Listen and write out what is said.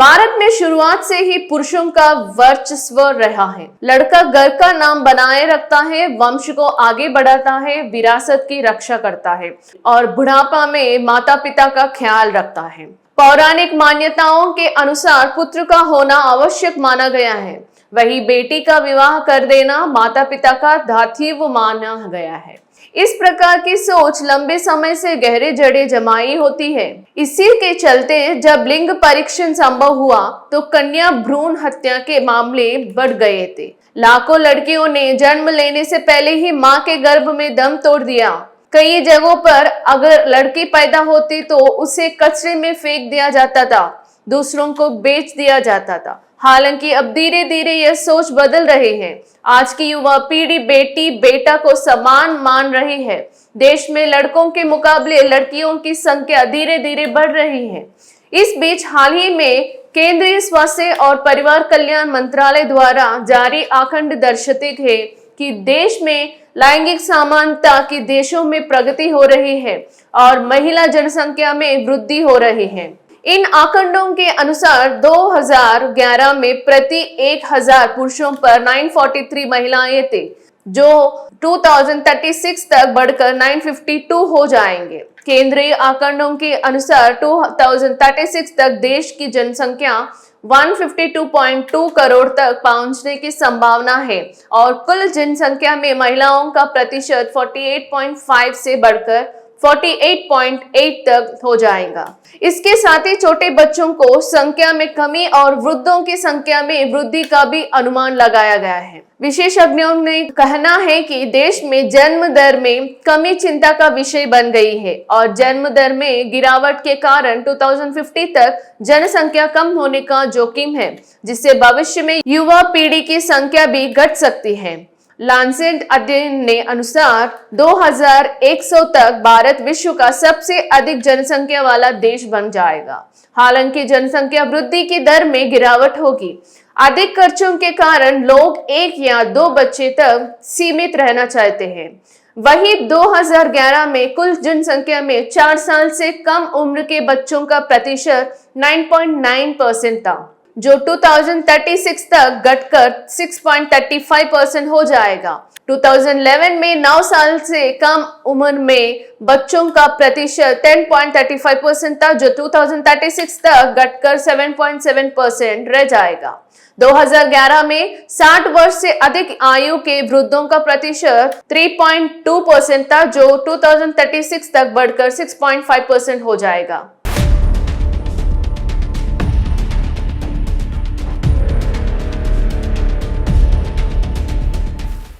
भारत में शुरुआत से ही पुरुषों का वर्चस्व रहा है। लड़का घर का नाम बनाए रखता है, वंश को आगे बढ़ाता है, विरासत की रक्षा करता है और बुढ़ापा में माता पिता का ख्याल रखता है। पौराणिक मान्यताओं के अनुसार पुत्र का होना आवश्यक माना गया है, वही बेटी का विवाह कर देना माता पिता का दायित्व माना गया है। इस प्रकार की सोच लंबे समय से गहरे जड़े जमाई होती है। इसी के चलते जब लिंग परीक्षण संभव हुआ तो कन्या भ्रूण हत्या के मामले बढ़ गए थे। लाखों लड़कियों ने जन्म लेने से पहले ही मां के गर्भ में दम तोड़ दिया। कई जगहों पर अगर लड़की पैदा होती तो उसे कचरे में फेंक दिया जाता था, दूसरों को बेच दिया जाता था। हालांकि अब धीरे धीरे यह सोच बदल रही है। आज की युवा पीढ़ी बेटी बेटा को समान मान रही है। देश में लड़कों के मुकाबले लड़कियों की संख्या धीरे धीरे बढ़ रही है। इस बीच हाल ही में केंद्रीय स्वास्थ्य और परिवार कल्याण मंत्रालय द्वारा जारी आंकड़े दर्शाते हैं कि देश में लैंगिक समानता की देशों में प्रगति हो रही है और महिला जनसंख्या में वृद्धि हो रही है। इन आंकड़ों के अनुसार 2011 में प्रति 1000 पुरुषों पर 943 महिलाएं थे, जो 2036 तक बढ़कर 952 हो जाएंगे। केंद्रीय आंकड़ों के अनुसार 2036 तक देश की जनसंख्या 152.2 करोड़ तक पहुंचने की संभावना है और कुल जनसंख्या में महिलाओं का प्रतिशत 48.5 से बढ़कर 48.8 तक हो जाएगा। इसके साथ ही छोटे बच्चों को संख्या में कमी और वृद्धों की संख्या में वृद्धि का भी अनुमान लगाया गया है। विशेषज्ञों ने कहना है कि देश में जन्म दर में कमी चिंता का विषय बन गई है और जन्म दर में गिरावट के कारण 2050 तक जनसंख्या कम होने का जोखिम है, जिससे भविष्य में युवा पीढ़ी की संख्या भी घट सकती है। लांसेट अध्ययन ने अनुसार 2100 तक भारत विश्व का सबसे अधिक जनसंख्या वाला देश बन जाएगा। हालांकि जनसंख्या वृद्धि की दर में गिरावट होगी। अधिक खर्चों के कारण लोग 1 या 2 बच्चे तक सीमित रहना चाहते हैं। वहीं 2011 में कुल जनसंख्या में 4 साल से कम उम्र के बच्चों का प्रतिशत 9.9% था, जो 2036 तक घटकर 6.35% हो जाएगा। 2011 में 9 साल से कम उम्र में बच्चों का प्रतिशत 10.35% था, जो 2036 तक घटकर 7.7% रह जाएगा। 2011 में 60 वर्ष से अधिक आयु के वृद्धों का प्रतिशत 3.2% था, जो 2036 तक बढ़कर 6.5% हो जाएगा।